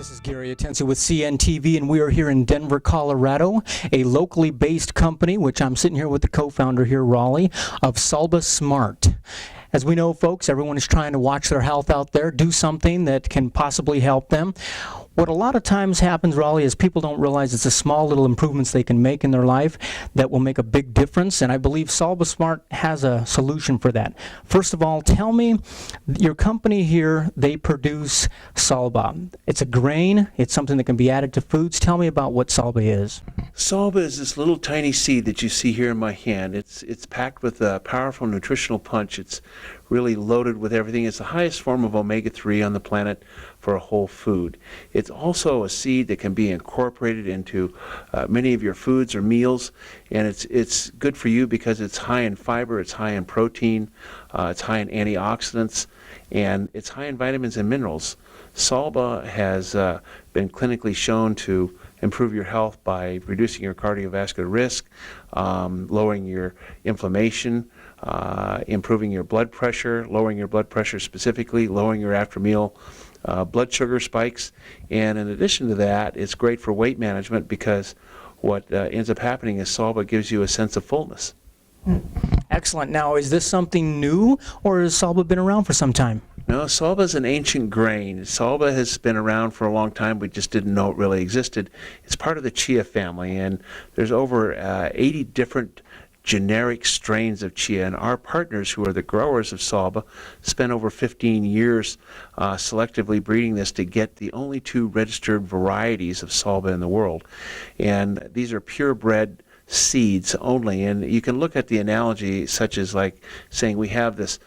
This is Gary Atensi with CNTV, and we are here in Denver, Colorado, a locally based company, which I'm sitting here with the co-founder here, Raleigh, of Salba Smart. As we know, folks, everyone is trying to watch their health out there, do something that can possibly help them. What a lot of times happens, Raleigh, is people don't realize it's the small little improvements they can make in their life that will make a big difference, and I believe Salba Smart has a solution for that. First of all, tell me, your company here, they produce Salba. It's a grain, it's something that can be added to foods. Tell me about what Salba is. Salba is this little tiny seed that you see here in my hand. It's packed with a powerful nutritional punch. It's really loaded with everything. It's the highest form of omega-3 on the planet for a whole food. It's also a seed that can be incorporated into many of your foods or meals, and it's good for you because it's high in fiber, it's high in protein, it's high in antioxidants, and it's high in vitamins and minerals. Salba has been clinically shown to improve your health by reducing your cardiovascular risk, lowering your inflammation, improving your blood pressure, lowering your blood pressure specifically, lowering your after-meal blood sugar spikes, and in addition to that, it's great for weight management because what ends up happening is Salba gives you a sense of fullness. Excellent. Now, is this something new, or has Salba been around for some time? No, Salba is an ancient grain. Salba has been around for a long time. We just didn't know it really existed. It's part of the chia family, and there's over 80 different generic strains of chia, and our partners, who are the growers of Salba, spent over 15 years selectively breeding this to get the only 2 registered varieties of Salba in the world. And these are purebred seeds only, and you can look at the analogy such as like saying we have this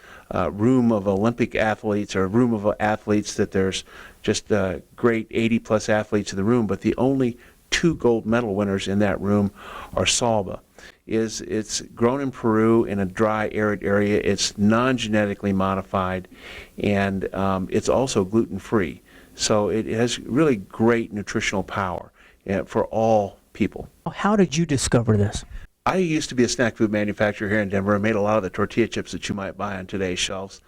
room of Olympic athletes or a room of athletes that there's just great 80-plus athletes in the room, but the only 2 gold medal winners in that room are Salba. It's grown in Peru in a dry, arid area. It's non-genetically modified, and it's also gluten-free. So it has really great nutritional power for all people. How did you discover this? I used to be a snack food manufacturer here in Denver. I made a lot of the tortilla chips that you might buy on today's shelves.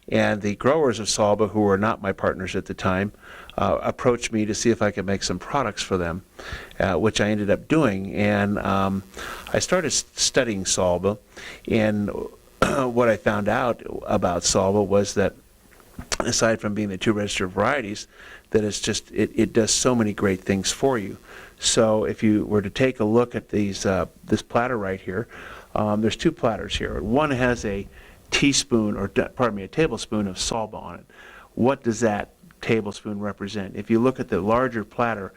And the growers of Salba, who were not my partners at the time, approached me to see if I could make some products for them, which I ended up doing. And I started studying Salba, and what I found out about Salba was that aside from being the 2 registered varieties, that it's just it does so many great things for you. So if you were to take a look at these this platter right here, there's 2 platters here. One has a tablespoon of Salba on it. What does that tablespoon represent? If you look at the larger platter,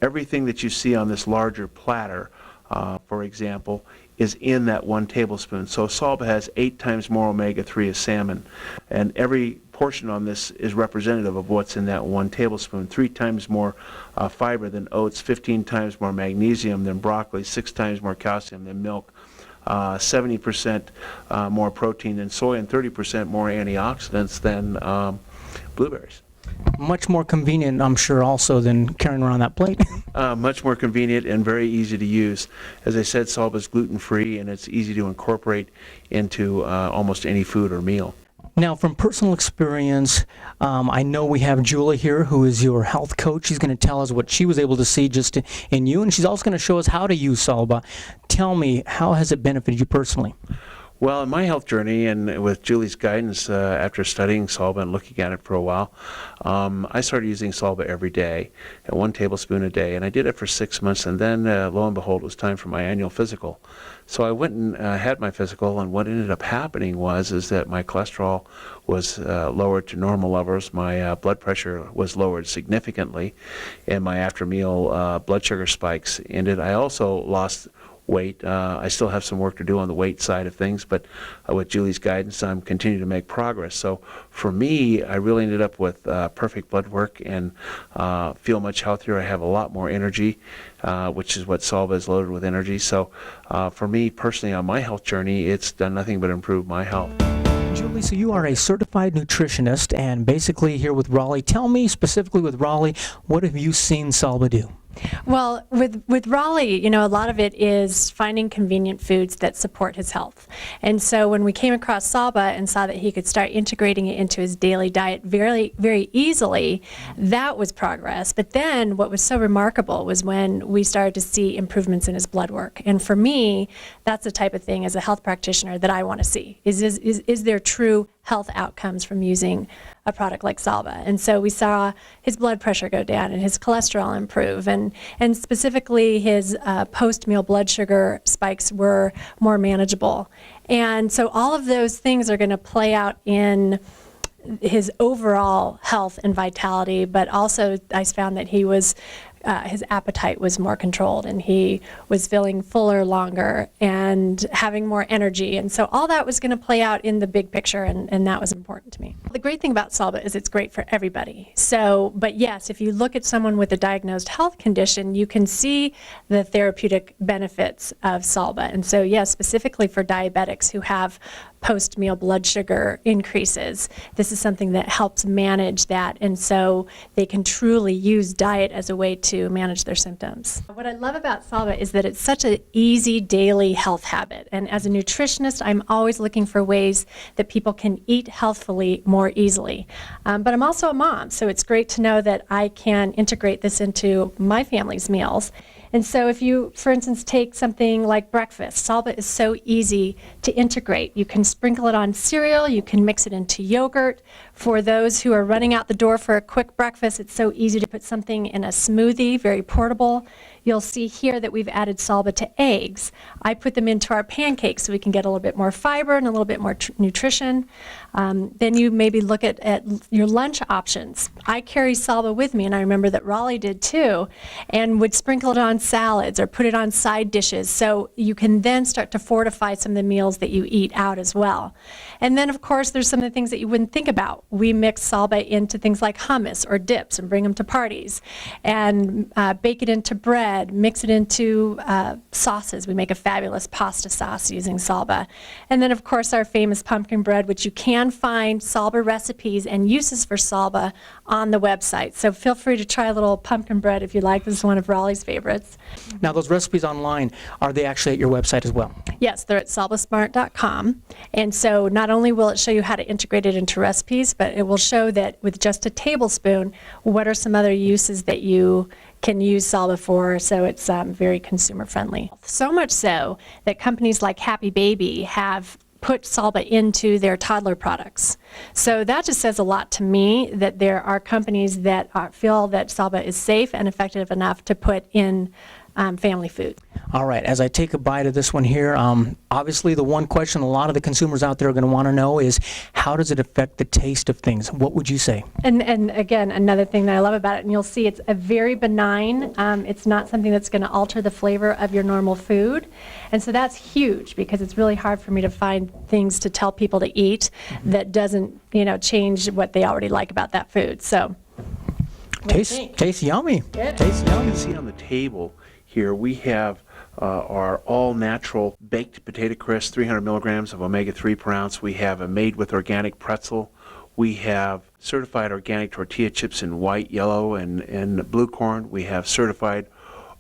everything that you see on this larger platter, for example, is in that 1 tablespoon. So Salba has 8 times more omega-3 as salmon, and every portion on this is representative of what's in that 1 tablespoon. 3 times more fiber than oats, 15 times more magnesium than broccoli, 6 times more calcium than milk, 70% more protein than soy, and 30% more antioxidants than blueberries. Much more convenient, I'm sure, also than carrying around that plate. Much more convenient and very easy to use. As I said, Salba is gluten-free, and it's easy to incorporate into almost any food or meal. Now, from personal experience, I know we have Julie here, who is your health coach. She's going to tell us what she was able to see just in you, and she's also going to show us how to use Salba. Tell me, how has it benefited you personally? Well, in my health journey, and with Julie's guidance after studying Salba and looking at it for a while, I started using Salba every day, at 1 tablespoon a day, and I did it for 6 months, and then lo and behold, it was time for my annual physical. So I went and had my physical, and what ended up happening was that my cholesterol was lowered to normal levels, my blood pressure was lowered significantly, and my after-meal blood sugar spikes ended. I also lost weight. I still have some work to do on the weight side of things, but with Julie's guidance, I'm continuing to make progress. So for me, I really ended up with perfect blood work and feel much healthier. I have a lot more energy, which is what Salba is loaded with energy. So for me personally, on my health journey, it's done nothing but improve my health. Julie, so you are a certified nutritionist and basically here with Raleigh. Tell me specifically with Raleigh, what have you seen Salba do? Well, with Raleigh, a lot of it is finding convenient foods that support his health. And so when we came across Salba and saw that he could start integrating it into his daily diet very, very easily, that was progress. But then what was so remarkable was when we started to see improvements in his blood work. And for me, that's the type of thing as a health practitioner that I want to see. Is there true health outcomes from using a product like Salba? And so we saw his blood pressure go down and his cholesterol improve, and specifically his post-meal blood sugar spikes were more manageable. And so all of those things are going to play out in his overall health and vitality, but also I found that he was his appetite was more controlled, and he was feeling fuller longer and having more energy. And so all that was going to play out in the big picture, and that was important to me. The great thing about Salba is it's great for everybody. So, but yes, if you look at someone with a diagnosed health condition, you can see the therapeutic benefits of Salba. And so, yes, specifically for diabetics who have post-meal blood sugar increases, this is something that helps manage that, and so they can truly use diet as a way to manage their symptoms. What I love about Salba is that it's such an easy daily health habit, and as a nutritionist, I'm always looking for ways that people can eat healthfully more easily. But I'm also a mom, so it's great to know that I can integrate this into my family's meals. And so if you, for instance, take something like breakfast, Salba is so easy to integrate. You can sprinkle it on cereal, you can mix it into yogurt. For those who are running out the door for a quick breakfast, it's so easy to put something in a smoothie, very portable. You'll see here that we've added Salba to eggs. I put them into our pancakes so we can get a little bit more fiber and a little bit more nutrition. Then you maybe look at your lunch options. I carry Salba with me, and I remember that Raleigh did too, and would sprinkle it on salads or put it on side dishes, so you can then start to fortify some of the meals that you eat out as well. And then, of course, there's some of the things that you wouldn't think about. We mix Salba into things like hummus or dips and bring them to parties, and bake it into bread, mix it into sauces. We make a fabulous pasta sauce using Salba. And then, of course, our famous pumpkin bread, which you can find Salba recipes and uses for Salba on the website. So feel free to try a little pumpkin bread if you like. This is one of Raleigh's favorites. Now, those recipes online, are they actually at your website as well? Yes, they're at salbasmart.com. And so not only will it show you how to integrate it into recipes, but it will show that with just a tablespoon, what are some other uses that you can use Salba for, so it's very consumer friendly. So much so that companies like Happy Baby have put Salba into their toddler products. So that just says a lot to me, that there are companies that feel that Salba is safe and effective enough to put in family food. All right, as I take a bite of this one here, obviously the one question a lot of the consumers out there are going to want to know is, how does it affect the taste of things? What would you say? And again, another thing that I love about it, and you'll see it's a very benign, it's not something that's going to alter the flavor of your normal food. And so that's huge, because it's really hard for me to find things to tell people to eat that doesn't, change what they already like about that food. So Tastes yummy. Good. Tastes You yummy. can see on the table here, we have our all-natural baked potato crisp, 300 milligrams of omega-3 per ounce. We have a made with organic pretzel. We have certified organic tortilla chips in white, yellow, and blue corn. We have certified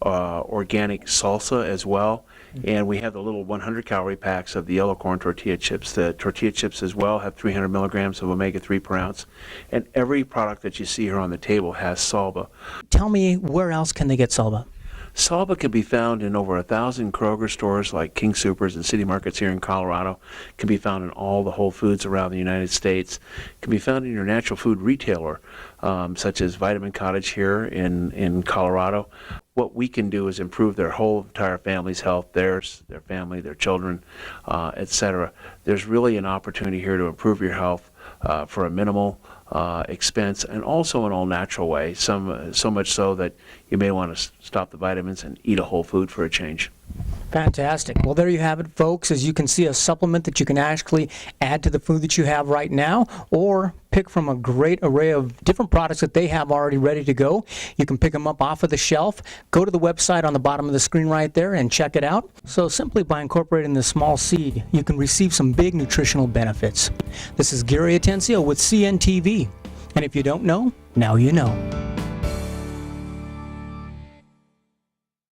organic salsa as well. And we have the little 100-calorie packs of the yellow corn tortilla chips. The tortilla chips as well have 300 milligrams of omega-3 per ounce. And every product that you see here on the table has Salba. Tell me, where else can they get Salba? Salba can be found in over 1,000 Kroger stores like King Soopers and City Markets here in Colorado. Can be found in all the Whole Foods around the United States. Can be found in your natural food retailer, such as Vitamin Cottage here in Colorado. What we can do is improve their whole entire family's health, theirs, their family, their children, etc. There's really an opportunity here to improve your health for a minimal expense, and also an all-natural way, so much so that you may want to stop the vitamins and eat a whole food for a change. Fantastic. Well, there you have it, folks. As you can see, a supplement that you can actually add to the food that you have right now, or pick from a great array of different products that they have already ready to go. You can pick them up off of the shelf. Go to the website on the bottom of the screen right there and check it out. So simply by incorporating this small seed, you can receive some big nutritional benefits. This is Gary Atencio with CNTV. And if you don't know, now you know.